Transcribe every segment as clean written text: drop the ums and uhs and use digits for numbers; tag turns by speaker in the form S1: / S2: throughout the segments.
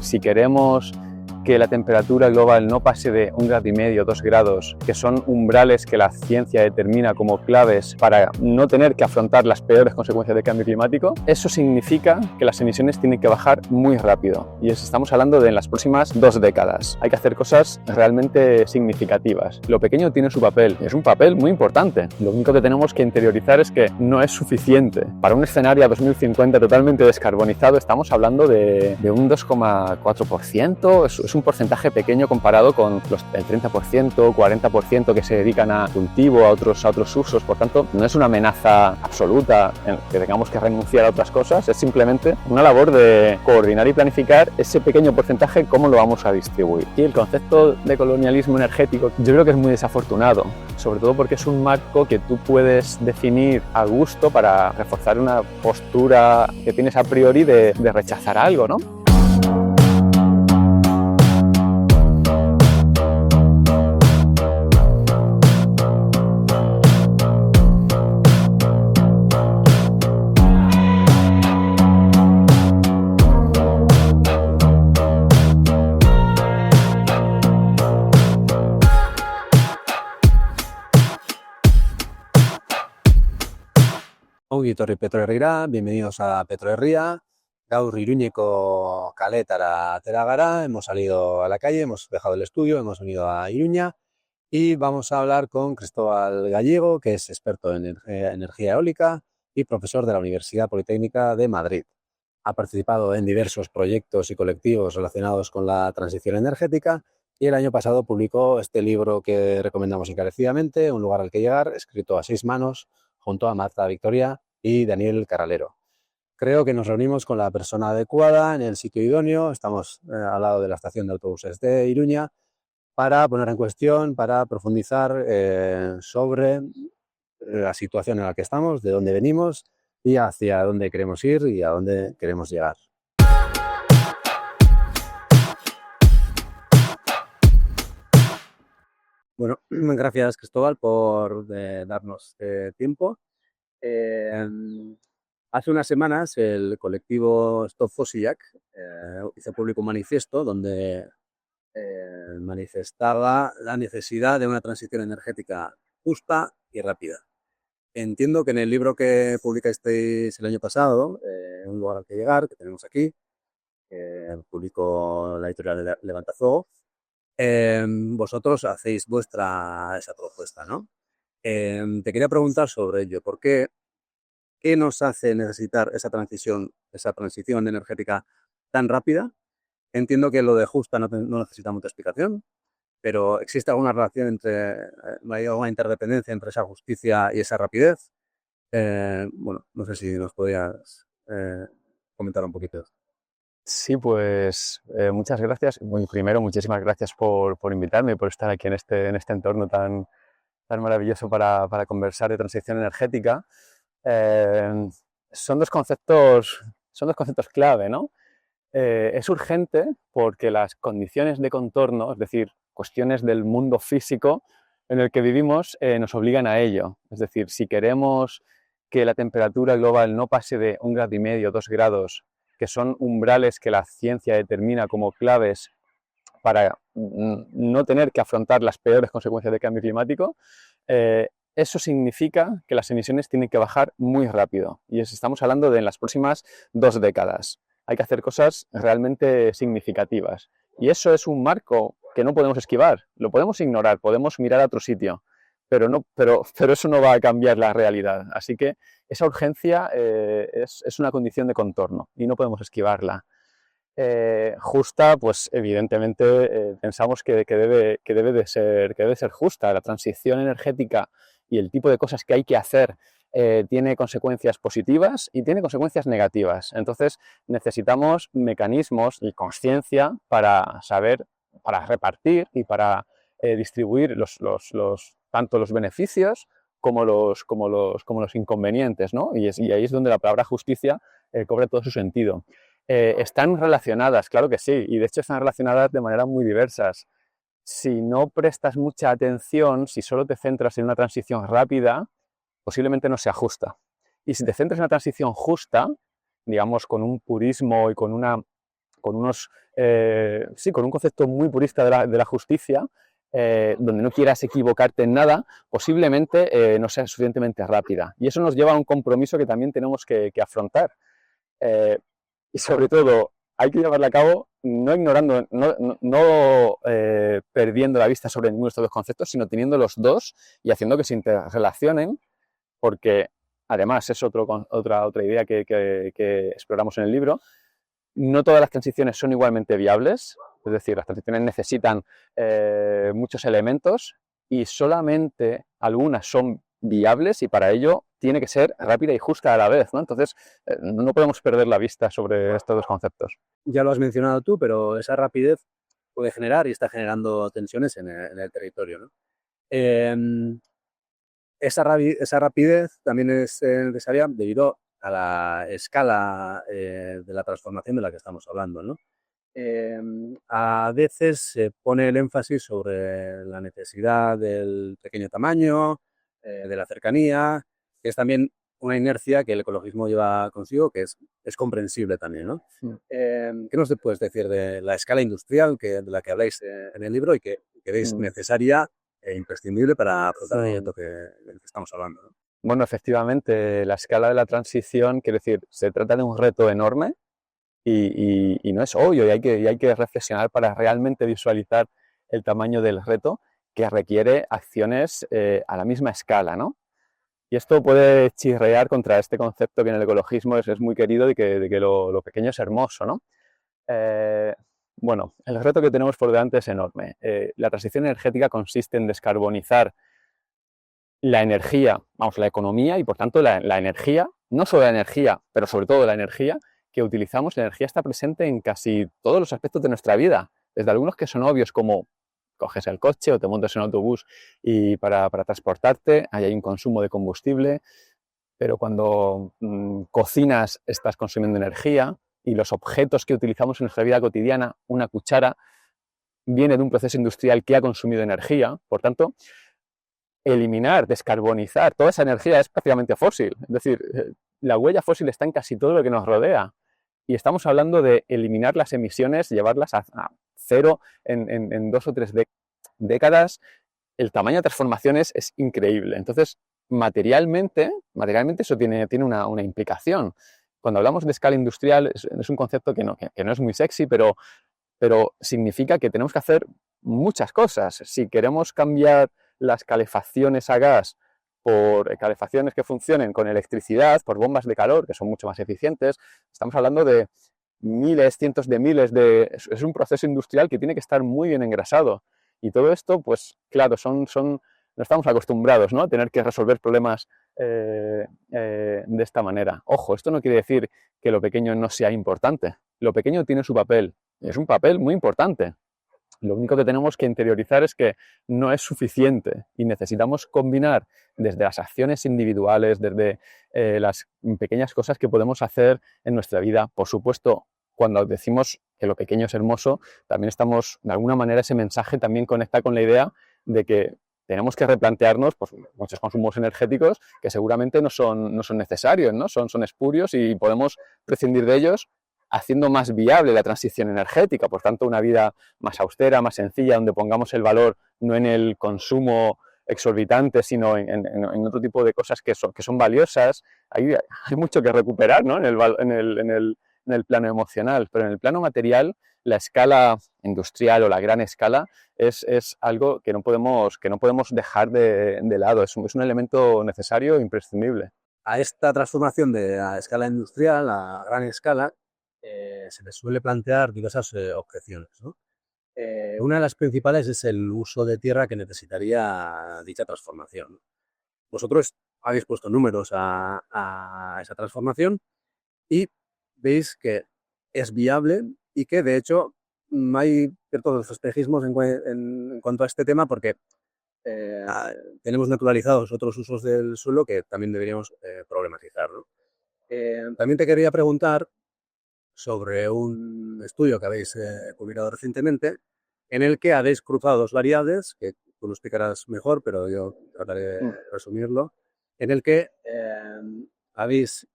S1: si queremos que la temperatura global no pase de 1,5 grados, 2 grados, que son umbrales que la ciencia determina como claves para no tener que afrontar las peores consecuencias del cambio climático, eso significa que las emisiones tienen que bajar muy rápido. Y estamos hablando de en las próximas 2 décadas. Hay que hacer cosas realmente significativas. Lo pequeño tiene su papel, es un papel muy importante. Lo único que tenemos que interiorizar es que no es suficiente. Para un escenario a 2050 totalmente descarbonizado estamos hablando de un 2,4%, es un porcentaje pequeño comparado con el 30%, 40% que se dedican a cultivo, a otros usos. Por tanto, no es una amenaza absoluta en que tengamos que renunciar a otras cosas, es simplemente una labor de coordinar y planificar ese pequeño porcentaje, cómo lo vamos a distribuir. Y el concepto de colonialismo energético yo creo que es muy desafortunado, sobre todo porque es un marco que tú puedes definir a gusto para reforzar una postura que tienes a priori de rechazar algo, ¿no?
S2: Ongi etorri Petro Herrira, bienvenidos a Petro Herria. Gaur Iruñeko kaletara atera gara, hemos salido a la calle, hemos dejado el estudio, hemos venido a Iruña y vamos a hablar con Cristóbal Gallego, que es experto en energía eólica y profesor de la Universidad Politécnica de Madrid. Ha participado en diversos proyectos y colectivos relacionados con la transición energética y el año pasado publicó este libro que recomendamos encarecidamente, Un lugar al que llegar, escrito a 6 manos, junto a Marta Victoria y Daniel Carralero. Creo que nos reunimos con la persona adecuada en el sitio idóneo. Estamos al lado de la estación de autobuses de Iruña para poner en cuestión, para profundizar sobre la situación en la que estamos, de dónde venimos y hacia dónde queremos ir y a dónde queremos llegar. Bueno, gracias Cristóbal por darnos tiempo. Hace unas semanas el colectivo Stop Fossillac hizo público un manifiesto donde manifestaba la necesidad de una transición energética justa y rápida. Entiendo que en el libro que publicasteis el año pasado, Un lugar al que llegar, que tenemos aquí, que publicó la editorial Levantazo, vosotros hacéis esa propuesta, ¿no? Te quería preguntar sobre ello. ¿Qué nos hace necesitar esa transición energética tan rápida? Entiendo que lo de justa no necesita mucha explicación, pero ¿existe alguna relación hay alguna interdependencia entre esa justicia y esa rapidez? Bueno, no sé si nos podrías comentar un poquito.
S1: Sí, pues muchas gracias. Bueno, primero, muchísimas gracias por invitarme y por estar aquí en este entorno tan maravilloso para conversar de transición energética. Son dos conceptos clave, ¿no? Es urgente porque las condiciones de contorno, es decir, cuestiones del mundo físico en el que vivimos, nos obligan a ello. Es decir, si queremos que la temperatura global no pase de 1,5 grados, 2 grados, que son umbrales que la ciencia determina como claves para no tener que afrontar las peores consecuencias del cambio climático, eso significa que las emisiones tienen que bajar muy rápido. Y estamos hablando de en las próximas 2 décadas. Hay que hacer cosas realmente significativas. Y eso es un marco que no podemos esquivar. Lo podemos ignorar, podemos mirar a otro sitio, pero eso no va a cambiar la realidad. Así que esa urgencia es una condición de contorno y no podemos esquivarla. Justa, pues evidentemente pensamos que debe de ser justa. La transición energética y el tipo de cosas que hay que hacer tiene consecuencias positivas y tiene consecuencias negativas. Entonces necesitamos mecanismos y conciencia para saber, para repartir y para distribuir tanto los beneficios como los inconvenientes, ¿no? Y ahí es donde la palabra justicia cobra todo su sentido. ¿Están relacionadas? Claro que sí, y de hecho están relacionadas de maneras muy diversas. Si no prestas mucha atención, si solo te centras en una transición rápida, posiblemente no sea justa. Y si te centras en una transición justa, digamos con un purismo y con una con con un concepto muy purista de la justicia, donde no quieras equivocarte en nada, posiblemente no sea suficientemente rápida. Y eso nos lleva a un compromiso que también tenemos que afrontar. Y sobre todo, hay que llevarla a cabo no ignorando, no perdiendo la vista sobre ninguno de estos dos conceptos, sino teniendo los dos y haciendo que se interrelacionen, porque además es otra idea que exploramos en el libro. No todas las transiciones son igualmente viables, es decir, las transiciones necesitan muchos elementos y solamente algunas son viables y para ello tiene que ser rápida y justa a la vez, ¿no? Entonces, no podemos perder la vista sobre estos dos conceptos.
S2: Ya lo has mencionado tú, pero esa rapidez puede generar y está generando tensiones en el territorio, ¿no? Esa rapidez también es necesaria debido a la escala de la transformación de la que estamos hablando, ¿no? A veces se pone el énfasis sobre la necesidad del pequeño tamaño, de la cercanía, que es también una inercia que el ecologismo lleva consigo, que es comprensible también, ¿no? ¿Qué nos puedes decir de la escala industrial de la que habláis en el libro y que veis necesaria e imprescindible para afrontar el reto del que estamos hablando, ¿no?
S1: Bueno, efectivamente, la escala de la transición, quiero decir, se trata de un reto enorme y no es obvio y hay que reflexionar para realmente visualizar el tamaño del reto que requiere acciones a la misma escala, ¿no? Y esto puede chirrear contra este concepto que en el ecologismo es muy querido de que lo pequeño es hermoso, ¿no? Bueno, el reto que tenemos por delante es enorme. La transición energética consiste en descarbonizar la energía, vamos, la economía y por tanto la energía, no solo la energía, pero sobre todo la energía que utilizamos. La energía está presente en casi todos los aspectos de nuestra vida, desde algunos que son obvios como coges el coche o te montas en un autobús y para transportarte, ahí hay un consumo de combustible, pero cuando cocinas estás consumiendo energía y los objetos que utilizamos en nuestra vida cotidiana, una cuchara, viene de un proceso industrial que ha consumido energía, por tanto, eliminar, descarbonizar, toda esa energía es prácticamente fósil, es decir, la huella fósil está en casi todo lo que nos rodea y estamos hablando de eliminar las emisiones, llevarlas a cero en 2 o 3 décadas. El tamaño de transformaciones es increíble. Entonces, materialmente eso tiene una implicación. Cuando hablamos de escala industrial, es un concepto que no es muy sexy, pero significa que tenemos que hacer muchas cosas. Si queremos cambiar las calefacciones a gas por calefacciones que funcionen con electricidad, por bombas de calor, que son mucho más eficientes, estamos hablando de miles, cientos de miles Es un proceso industrial que tiene que estar muy bien engrasado. Y todo esto, pues claro, no estamos acostumbrados, ¿no?, a tener que resolver problemas de esta manera. Ojo, esto no quiere decir que lo pequeño no sea importante. Lo pequeño tiene su papel, es un papel muy importante. Lo único que tenemos que interiorizar es que no es suficiente y necesitamos combinar desde las acciones individuales, desde las pequeñas cosas que podemos hacer en nuestra vida. Por supuesto, cuando decimos que lo pequeño es hermoso, también estamos, de alguna manera, ese mensaje también conecta con la idea de que tenemos que replantearnos pues, muchos consumos energéticos que seguramente no son necesarios, ¿no? Son espurios y podemos prescindir de ellos haciendo más viable la transición energética, por tanto una vida más austera, más sencilla, donde pongamos el valor no en el consumo exorbitante, sino en otro tipo de cosas que son valiosas. Hay mucho que recuperar, ¿no?, en el plano emocional, pero en el plano material la escala industrial o la gran escala es algo que no podemos dejar de lado, es un elemento necesario e imprescindible.
S2: A esta transformación de la escala industrial a gran escala se les suele plantear diversas objeciones, ¿no? Una de las principales es el uso de tierra que necesitaría dicha transformación. Vosotros habéis puesto números a esa transformación y veis que es viable y que, de hecho, hay ciertos espejismos en cuanto a este tema porque tenemos naturalizados otros usos del suelo que también deberíamos problematizar, ¿no? También te quería preguntar sobre un estudio que habéis publicado recientemente en el que habéis cruzado dos variables, que tú lo explicarás mejor, pero yo trataré de resumirlo, en el que habéis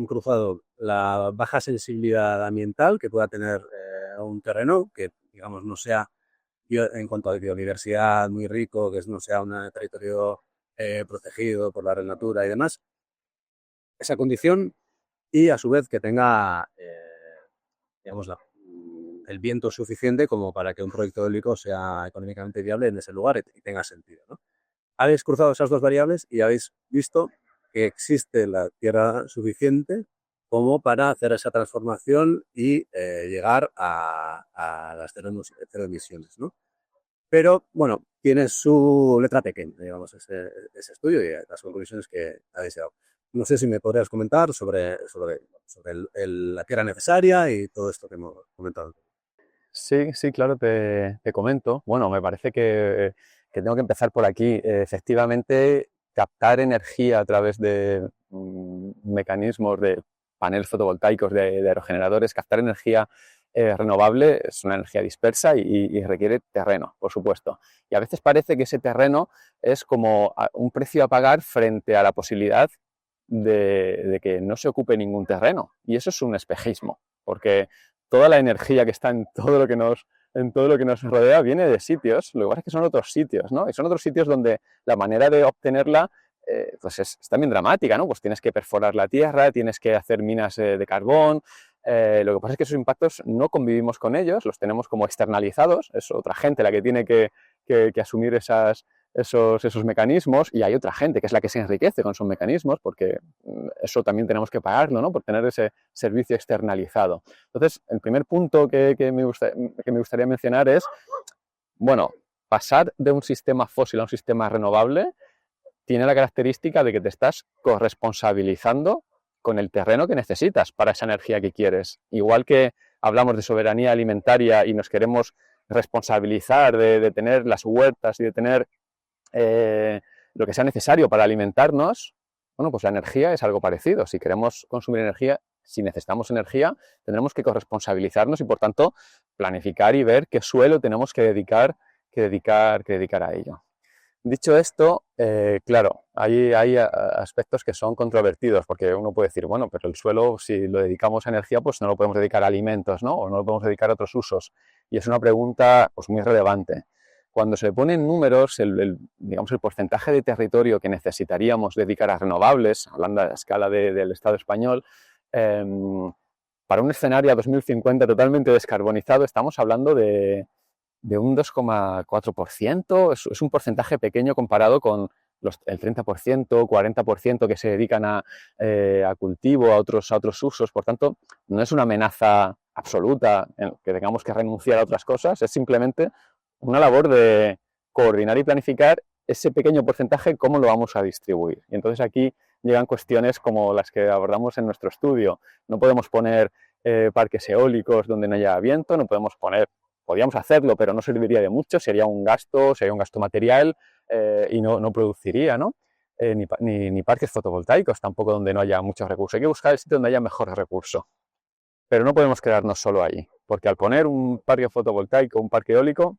S2: cruzado la baja sensibilidad ambiental que pueda tener un terreno que, digamos, no sea, en cuanto a biodiversidad, muy rico, que no sea un territorio protegido por la red natura y demás, esa condición, y a su vez que tenga, digamos, el viento suficiente como para que un proyecto eólico sea económicamente viable en ese lugar y tenga sentido, ¿no? Habéis cruzado esas dos variables y habéis visto que existe la tierra suficiente como para hacer esa transformación y llegar a las cero emisiones, ¿no? Pero, bueno, tiene su letra pequeña, digamos, ese estudio y las conclusiones que habéis llegado. No sé si me podrías comentar sobre la tierra necesaria y todo esto que hemos comentado.
S1: Sí, sí, claro, te comento. Bueno, me parece que tengo que empezar por aquí. Efectivamente, captar energía a través de mecanismos de paneles fotovoltaicos, de aerogeneradores, captar energía renovable es una energía dispersa y requiere terreno, por supuesto. Y a veces parece que ese terreno es como un precio a pagar frente a la posibilidad de que no se ocupe ningún terreno. Y eso es un espejismo, porque toda la energía que está en todo lo que nos rodea viene de sitios, lo que pasa es que son otros sitios, ¿no? Y son otros sitios donde la manera de obtenerla pues es también dramática, ¿no? Pues tienes que perforar la tierra, tienes que hacer minas de carbón. Lo que pasa es que esos impactos no convivimos con ellos, los tenemos como externalizados, es otra gente la que tiene que asumir esos mecanismos, y hay otra gente que es la que se enriquece con esos mecanismos, porque eso también tenemos que pagarlo, ¿no? Por tener ese servicio externalizado. Entonces, el primer punto que me gustaría mencionar es, bueno, pasar de un sistema fósil a un sistema renovable tiene la característica de que te estás corresponsabilizando con el terreno que necesitas para esa energía que quieres. Igual que hablamos de soberanía alimentaria y nos queremos responsabilizar de tener las huertas y de tener lo que sea necesario para alimentarnos, bueno, pues la energía es algo parecido. Si queremos consumir energía, si necesitamos energía, tendremos que corresponsabilizarnos y, por tanto, planificar y ver qué suelo tenemos que dedicar a ello. Dicho esto, claro, hay aspectos que son controvertidos, porque uno puede decir, bueno, pero el suelo, si lo dedicamos a energía, pues no lo podemos dedicar a alimentos, ¿no? O no lo podemos dedicar a otros usos. Y es una pregunta, pues, muy relevante. Cuando se ponen números, digamos, el porcentaje de territorio que necesitaríamos dedicar a renovables, hablando a escala del Estado español, para un escenario a 2050 totalmente descarbonizado, estamos hablando de un 2,4%. Es un porcentaje pequeño comparado con el 30%, 40% que se dedican a cultivo, a otros usos. Por tanto, no es una amenaza absoluta en que tengamos que renunciar a otras cosas, es simplemente una labor de coordinar y planificar ese pequeño porcentaje, cómo lo vamos a distribuir. Y entonces aquí llegan cuestiones como las que abordamos en nuestro estudio. No podemos poner parques eólicos donde no haya viento, no podemos poner. Podríamos hacerlo, pero no serviría de mucho, sería un gasto material y no produciría, ¿no? Ni parques fotovoltaicos tampoco donde no haya muchos recursos. Hay que buscar el sitio donde haya mejores recursos. Pero no podemos quedarnos solo ahí, porque al poner un parque fotovoltaico, un parque eólico,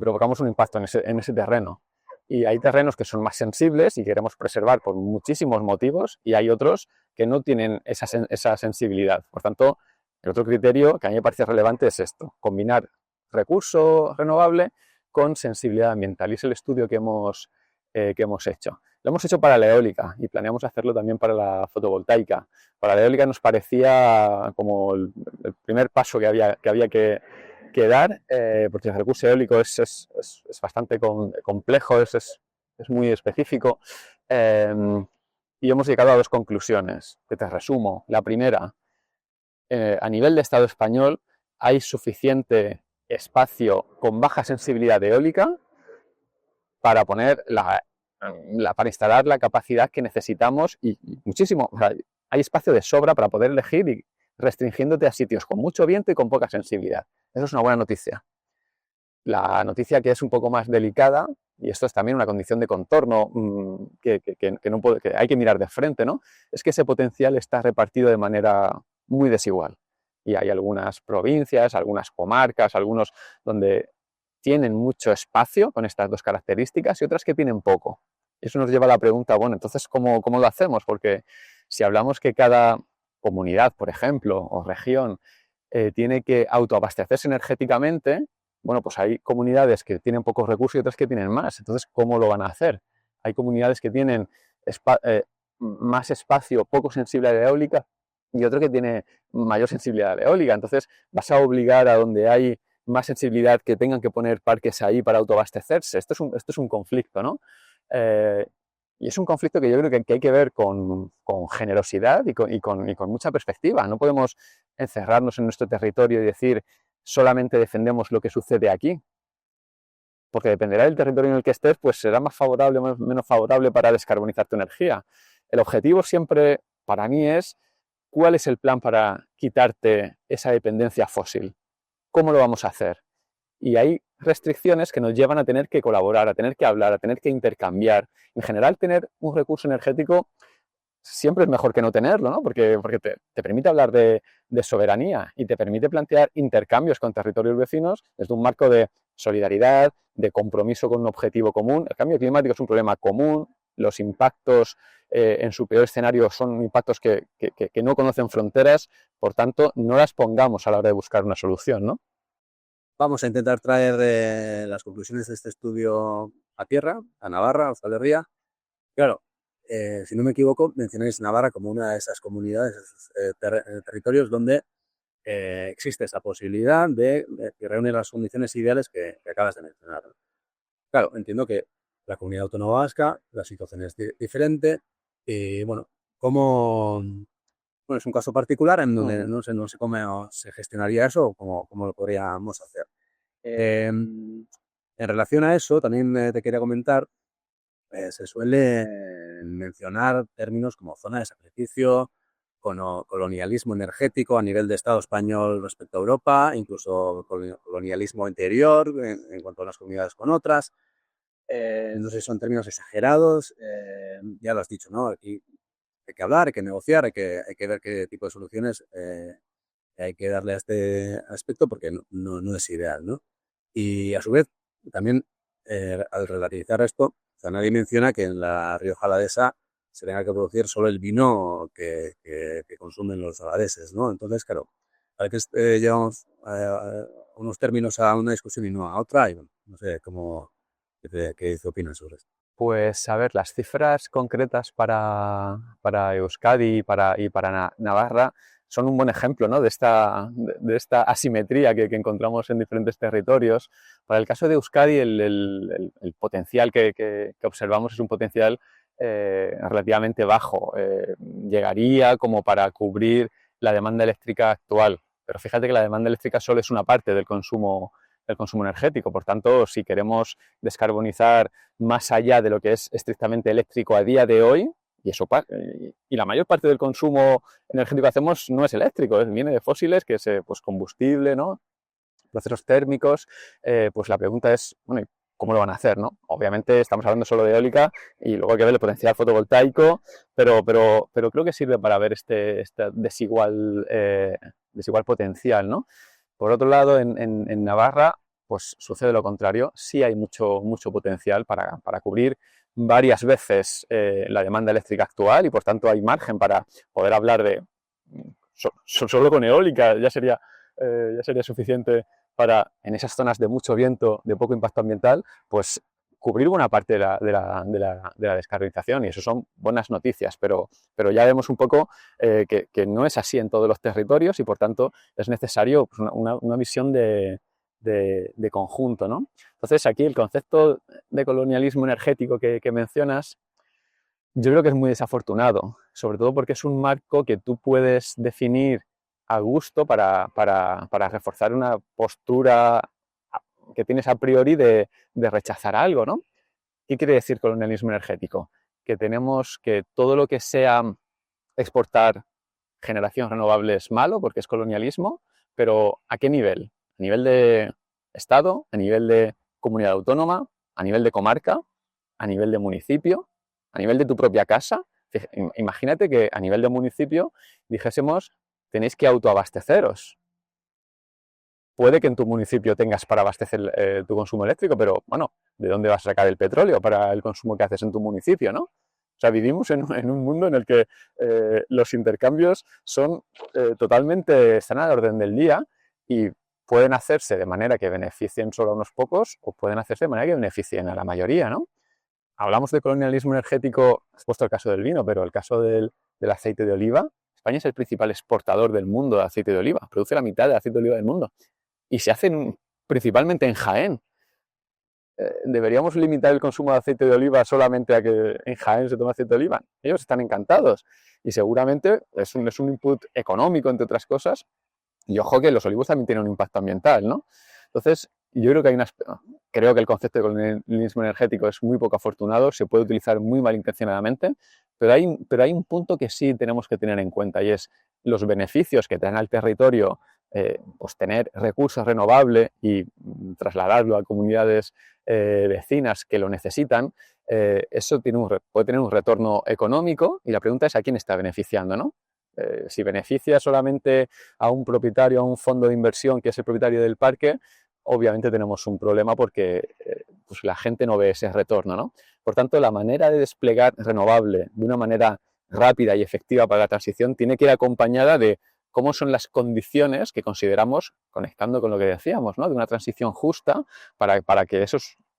S1: provocamos un impacto en ese terreno. Y hay terrenos que son más sensibles y queremos preservar por muchísimos motivos, y hay otros que no tienen esa sensibilidad. Por tanto, el otro criterio que a mí me parece relevante es esto, combinar recurso renovable con sensibilidad ambiental. Y es el estudio que hemos hecho. Lo hemos hecho para la eólica y planeamos hacerlo también para la fotovoltaica. Para la eólica nos parecía como el primer paso que había que dar, porque el recurso eólico es bastante complejo, es muy específico. Y hemos llegado a dos conclusiones, que te resumo. La primera, a nivel de Estado español hay suficiente espacio con baja sensibilidad eólica para poner para instalar la capacidad que necesitamos y muchísimo. O sea, hay espacio de sobra para poder elegir y restringiéndote a sitios con mucho viento y con poca sensibilidad. Eso es una buena noticia. La noticia que es un poco más delicada, y esto es también una condición de contorno que hay que mirar de frente, ¿no? Es que ese potencial está repartido de manera muy desigual. Y hay algunas provincias, algunas comarcas, algunos donde tienen mucho espacio con estas dos características y otras que tienen poco. Eso nos lleva a la pregunta, bueno, entonces, ¿cómo lo hacemos? Porque Si hablamos que cada comunidad, por ejemplo, o región, tiene que autoabastecerse energéticamente, bueno, pues hay comunidades que tienen pocos recursos y otras que tienen más. Entonces, ¿cómo lo van a hacer? Hay comunidades que tienen más espacio poco sensible a la eólica y otro que tiene mayor sensibilidad a la eólica. Entonces, vas a obligar a donde hay más sensibilidad que tengan que poner parques ahí para autoabastecerse. Esto es un conflicto, ¿no? Y es un conflicto que yo creo que hay que ver con generosidad y con mucha perspectiva. No podemos encerrarnos en nuestro territorio y decir solamente defendemos lo que sucede aquí, porque dependerá del territorio en el que estés, pues será más favorable o menos favorable para descarbonizar tu energía. El objetivo siempre para mí es cuál es el plan para quitarte esa dependencia fósil. ¿Cómo lo vamos a hacer? Y hay restricciones que nos llevan a tener que colaborar, a tener que hablar, a tener que intercambiar. En general, tener un recurso energético siempre es mejor que no tenerlo, ¿no? Porque te permite hablar de soberanía y te permite plantear intercambios con territorios vecinos desde un marco de solidaridad, de compromiso con un objetivo común. El cambio climático es un problema común, los impactos en su peor escenario son impactos que no conocen fronteras, por tanto, no las pongamos a la hora de buscar una solución, ¿no?
S2: Vamos a intentar traer las conclusiones de este estudio a tierra, a Navarra, a Euskal Herria. Claro, si no me equivoco, mencionáis Navarra como una de esas comunidades, esos territorios donde existe esa posibilidad de reunir las condiciones ideales que acabas de mencionar. Claro, entiendo que la comunidad autónoma vasca, la situación es diferente y bueno, bueno, es un caso particular en donde no sé cómo se gestionaría eso o cómo lo podríamos hacer. En relación a eso, también te quería comentar, se suele mencionar términos como zona de sacrificio, colonialismo energético a nivel de Estado español respecto a Europa, incluso colonialismo interior en cuanto a unas comunidades con otras. No sé si son términos exagerados, ya lo has dicho, ¿no? Aquí hay que hablar, hay que negociar, hay que ver qué tipo de soluciones hay que darle a este aspecto porque no es ideal, ¿no? Y a su vez, también al relativizar esto, o sea, nadie menciona que en la Rioja Alavesa se tenga que producir solo el vino que consumen los alaveses, ¿no? Entonces, claro, a veces llevamos unos términos a una discusión y no a otra, y bueno, no sé qué opinas sobre esto.
S1: Pues a ver, las cifras concretas para Euskadi y para Navarra son un buen ejemplo, ¿no? de esta asimetría que encontramos en diferentes territorios. Para el caso de Euskadi, el potencial que observamos es un potencial relativamente bajo. Llegaría como para cubrir la demanda eléctrica actual. Pero fíjate que la demanda eléctrica solo es una parte del consumo energético. Por tanto, si queremos descarbonizar más allá de lo que es estrictamente eléctrico a día de hoy, y la mayor parte del consumo energético que hacemos no es eléctrico, viene de fósiles, que es pues combustible, ¿no? Procesos térmicos, pues la pregunta es, bueno, ¿cómo lo van a hacer, no? Obviamente estamos hablando solo de eólica y luego hay que ver el potencial fotovoltaico, pero creo que sirve para ver este desigual potencial, ¿no? Por otro lado, en Navarra, pues sucede lo contrario. Sí hay mucho potencial para cubrir varias veces la demanda eléctrica actual y, por tanto, hay margen para poder hablar de solo con eólica ya sería suficiente para, en esas zonas de mucho viento, de poco impacto ambiental, pues cubrir buena parte de la descarbonización, y eso son buenas noticias, pero ya vemos un poco que no es así en todos los territorios y, por tanto, es necesario pues, una visión de conjunto, ¿no? Entonces, aquí el concepto de colonialismo energético que mencionas, yo creo que es muy desafortunado, sobre todo porque es un marco que tú puedes definir a gusto para reforzar una postura que tienes a priori de rechazar algo, ¿no? ¿Qué quiere decir colonialismo energético? Que tenemos que todo lo que sea exportar generación renovable es malo porque es colonialismo, pero ¿a qué nivel? ¿A nivel de Estado? ¿A nivel de comunidad autónoma? ¿A nivel de comarca? ¿A nivel de municipio? ¿A nivel de tu propia casa? Imagínate que a nivel de municipio dijésemos tenéis que autoabasteceros. Puede que en tu municipio tengas para abastecer tu consumo eléctrico, pero bueno, ¿de dónde vas a sacar el petróleo para el consumo que haces en tu municipio, no? O sea, vivimos en un mundo en el que los intercambios son están a la orden del día y pueden hacerse de manera que beneficien solo a unos pocos o pueden hacerse de manera que beneficien a la mayoría, ¿no? Hablamos de colonialismo energético, has puesto el caso del vino, pero el caso del aceite de oliva. España es el principal exportador del mundo de aceite de oliva, produce la mitad del aceite de oliva del mundo y se hace principalmente en Jaén. ¿Deberíamos limitar el consumo de aceite de oliva solamente a que en Jaén se tome aceite de oliva? Ellos están encantados y seguramente es un input económico, entre otras cosas, y ojo que los olivos también tienen un impacto ambiental, ¿no? Entonces, yo creo que creo que el concepto de colonialismo energético es muy poco afortunado, se puede utilizar muy malintencionadamente, pero hay un punto que sí tenemos que tener en cuenta y es los beneficios que traen al territorio pues tener recursos renovables y trasladarlo a comunidades vecinas que lo necesitan, eso puede tener un retorno económico y la pregunta es a quién está beneficiando, ¿no? Si beneficia solamente a un propietario, a un fondo de inversión que es el propietario del parque, obviamente tenemos un problema porque pues la gente no ve ese retorno, ¿no? Por tanto, la manera de desplegar renovable de una manera rápida y efectiva para la transición tiene que ir acompañada de cómo son las condiciones que consideramos, conectando con lo que decíamos, ¿no? De una transición justa para que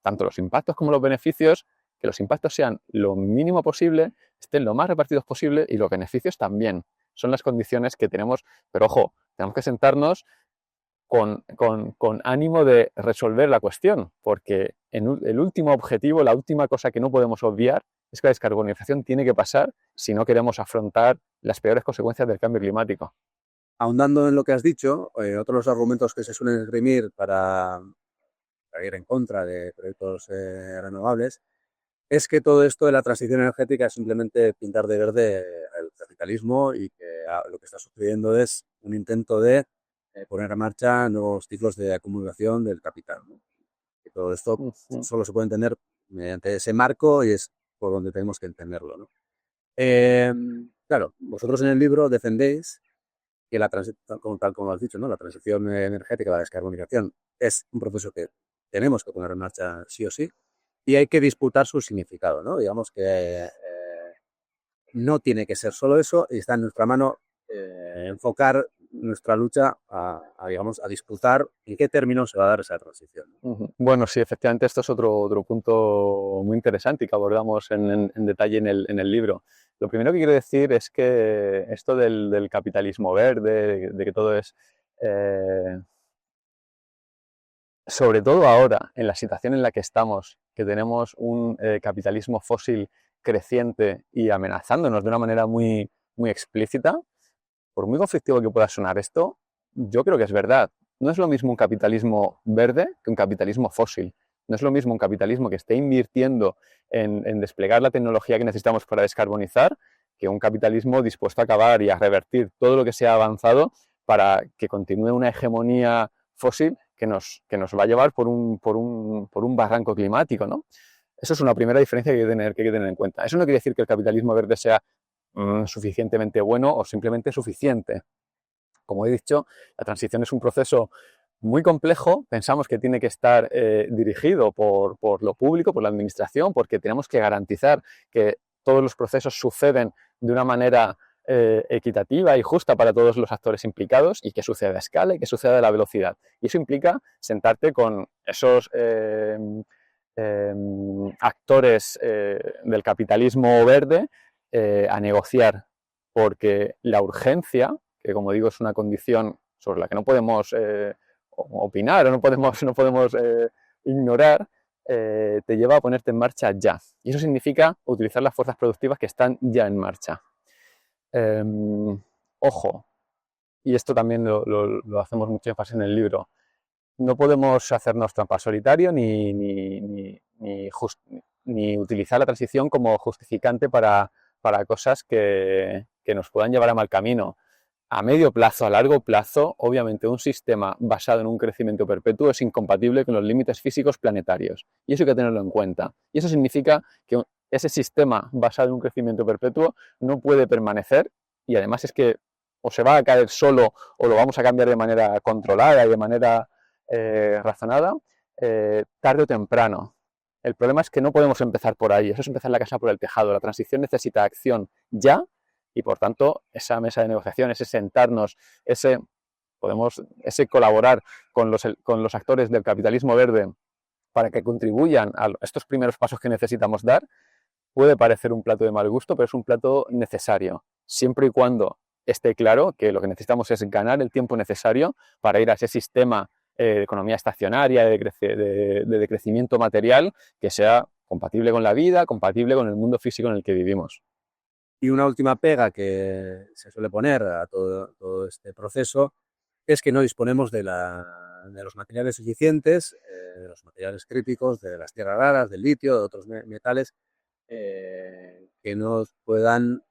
S1: tanto los impactos como los beneficios, que los impactos sean lo mínimo posible, estén lo más repartidos posible y los beneficios también. Son las condiciones que tenemos, pero ojo, tenemos que sentarnos con ánimo de resolver la cuestión, porque el último objetivo, la última cosa que no podemos obviar es que la descarbonización tiene que pasar si no queremos afrontar las peores consecuencias del cambio climático.
S2: Ahondando en lo que has dicho, otro de los argumentos que se suelen esgrimir para ir en contra de proyectos renovables es que todo esto de la transición energética es simplemente pintar de verde el capitalismo y que lo que está sucediendo es un intento de poner en marcha nuevos ciclos de acumulación del capital, ¿no? Y todo esto solo se puede entender mediante ese marco y es por donde tenemos que entenderlo, ¿no? Claro, vosotros en el libro defendéis que tal como has dicho, ¿no? La transición energética, la descarbonización, es un proceso que tenemos que poner en marcha sí o sí y hay que disputar su significado, ¿no? Digamos que no tiene que ser solo eso y está en nuestra mano enfocar nuestra lucha digamos, a disputar en qué términos se va a dar esa transición.
S1: Bueno, sí, efectivamente esto es otro punto muy interesante y que abordamos en detalle en el libro. Lo primero que quiero decir es que esto del capitalismo verde, de que todo es... sobre todo ahora, en la situación en la que estamos, que tenemos un capitalismo fósil creciente y amenazándonos de una manera muy, muy explícita, por muy conflictivo que pueda sonar esto, yo creo que es verdad. No es lo mismo un capitalismo verde que un capitalismo fósil. No es lo mismo un capitalismo que esté invirtiendo en desplegar la tecnología que necesitamos para descarbonizar que un capitalismo dispuesto a acabar y a revertir todo lo que se ha avanzado para que continúe una hegemonía fósil que nos va a llevar por un barranco climático, ¿no? Eso es una primera diferencia que hay que tener en cuenta. Eso no quiere decir que el capitalismo verde sea suficientemente bueno o simplemente suficiente. Como he dicho, la transición es un proceso muy complejo. Pensamos que tiene que estar dirigido por lo público, por la administración, porque tenemos que garantizar que todos los procesos suceden de una manera equitativa y justa para todos los actores implicados y que suceda a escala y que suceda a la velocidad. Y eso implica sentarte con esos actores del capitalismo verde a negociar, porque la urgencia, que como digo es una condición sobre la que no podemos opinar o no podemos ignorar, te lleva a ponerte en marcha ya. Y eso significa utilizar las fuerzas productivas que están ya en marcha. Ojo, y esto también lo hacemos mucho énfasis en el libro, no podemos hacernos trampa solitario ni utilizar la transición como justificante para cosas que nos puedan llevar a mal camino. A medio plazo, a largo plazo, obviamente un sistema basado en un crecimiento perpetuo es incompatible con los límites físicos planetarios. Y eso hay que tenerlo en cuenta. Y eso significa que ese sistema basado en un crecimiento perpetuo no puede permanecer y además es que o se va a caer solo o lo vamos a cambiar de manera controlada y de manera razonada, tarde o temprano. El problema es que no podemos empezar por ahí, eso es empezar la casa por el tejado. La transición necesita acción ya y, por tanto, esa mesa de negociación, ese sentarnos, ese colaborar con los actores del capitalismo verde para que contribuyan a estos primeros pasos que necesitamos dar, puede parecer un plato de mal gusto, pero es un plato necesario, siempre y cuando esté claro que lo que necesitamos es ganar el tiempo necesario para ir a ese sistema de economía estacionaria, de decrecimiento material, que sea compatible con la vida, compatible con el mundo físico en el que vivimos.
S2: Y una última pega que se suele poner a todo este proceso es que no disponemos de los materiales suficientes, de los materiales críticos, de las tierras raras, del litio, de otros metales que nos puedan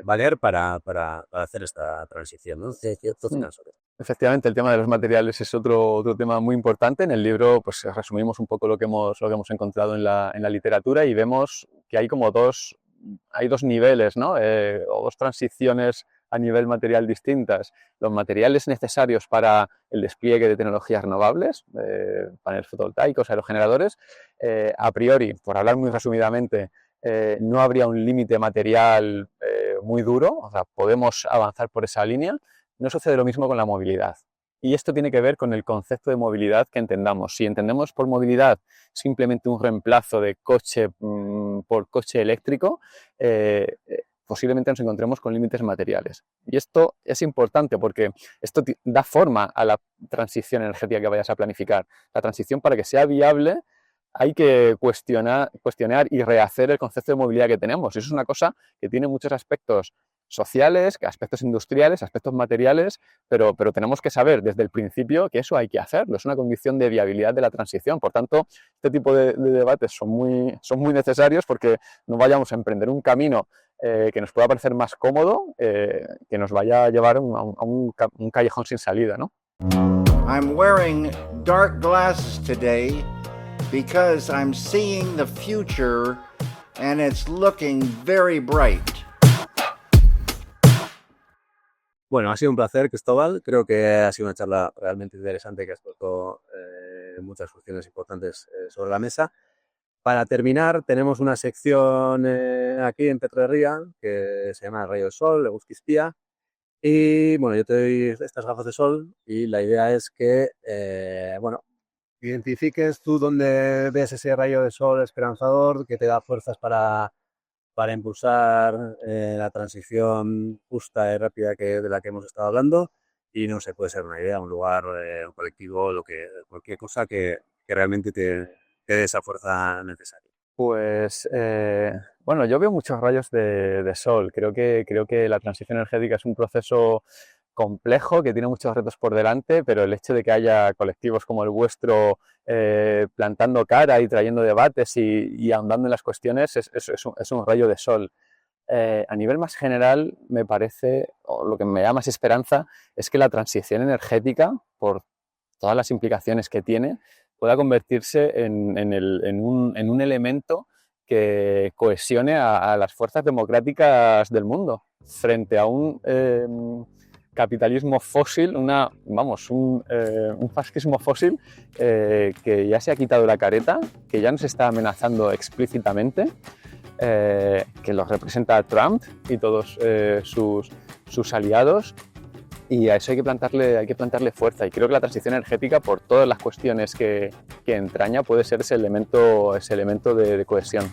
S2: valer para hacer esta transición, ¿no?
S1: Efectivamente, el tema de los materiales es otro tema muy importante. En el libro pues resumimos un poco lo que hemos encontrado en la literatura y vemos que hay como dos niveles, ¿no? O dos transiciones a nivel material distintas. Los materiales necesarios para el despliegue de tecnologías renovables, paneles fotovoltaicos, aerogeneradores, a priori, por hablar muy resumidamente, no habría un límite material muy duro, o sea, podemos avanzar por esa línea. No sucede lo mismo con la movilidad. Y esto tiene que ver con el concepto de movilidad que entendamos. Si entendemos por movilidad simplemente un reemplazo de coche por coche eléctrico, posiblemente nos encontremos con límites materiales. Y esto es importante porque esto da forma a la transición energética que vayas a planificar. La transición, para que sea viable, hay que cuestionar y rehacer el concepto de movilidad que tenemos. Eso es una cosa que tiene muchos aspectos sociales, aspectos industriales, aspectos materiales, pero tenemos que saber desde el principio que eso hay que hacerlo, es una condición de viabilidad de la transición. Por tanto, este tipo de debates son muy necesarios porque no vayamos a emprender un camino que nos pueda parecer más cómodo, que nos vaya a llevar a un callejón sin salida, ¿no?
S3: I'm wearing dark glasses today because I'm seeing the future and it's looking very bright.
S2: Bueno, ha sido un placer, Cristóbal. Creo que ha sido una charla realmente interesante que has puesto muchas cuestiones importantes sobre la mesa. Para terminar, tenemos una sección aquí en Petroherría que se llama Rayo de Sol, Eguzki-Espía. Y bueno, yo te doy estas gafas de sol y la idea es que, identifiques tú dónde ves ese rayo de sol esperanzador que te da fuerzas para impulsar la transición justa y rápida de la que hemos estado hablando. Y no sé, puede ser una idea, un lugar, un colectivo, cualquier cosa que realmente te dé esa fuerza necesaria.
S1: Pues bueno, yo veo muchos rayos de sol. Creo que la transición energética es un proceso complejo que tiene muchos retos por delante, pero el hecho de que haya colectivos como el vuestro plantando cara y trayendo debates y ahondando en las cuestiones es un rayo de sol. A nivel más general, me parece, o lo que me da más esperanza, es que la transición energética, por todas las implicaciones que tiene, pueda convertirse en un elemento que cohesione a las fuerzas democráticas del mundo frente a un capitalismo fósil, un fascismo fósil que ya se ha quitado la careta, que ya nos está amenazando explícitamente, que los representa Trump y todos sus aliados. Y a eso hay que plantarle fuerza. Y creo que la transición energética, por todas las cuestiones que entraña, puede ser ese elemento de cohesión.